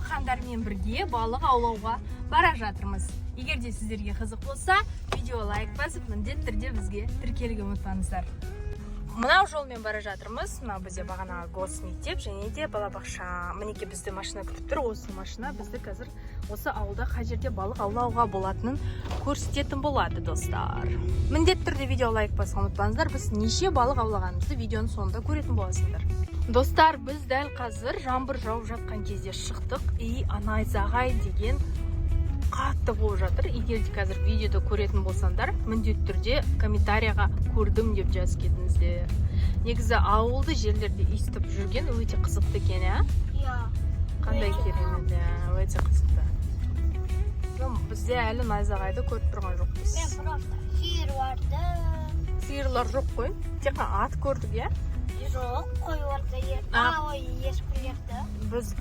Қандармен бірге балық аулауға бара жатырмыз. Егер де сіздерге қызық болса, видео лайк басып, міндетті түрде бізге тіркелуге ұмытпаңыздар. Мынау жолмен бара жатырмыз. Мынау бізде бағана госмектеп және де балабақша. Мінекей бізді машина күтіп тұр. Осы машина бізді қазір осы ауылда қай жерде балық аулауға болатынын көрсететін болады, достар. Міндетті түрде видео лайк басуға ұмытпаңыздар. Біз неше балық аулағанымызды видеоның соңында көретін боласыңдар. Достар, біз дәл қазір жаңбыр жауып жатқан кезде шықтық. Найзағай деген қатты болып жатыр. Егер де қазір видеода көретін болсаңдар, міндетті түрде комментарияға көрдім деп жазып кетіңіздер. Негізі ауылды жерлерде естіп жүрген өте қызықты екен, Иә. Қандай керемет, өте қызықты. Бізде әлі найзағайды көріп тұрған жоқпыз. Мен просто сиыр барды. Сиырлар жоқ қой. Тек ат көрдік, Жоқ, қой барды. Ешкілерді. Біз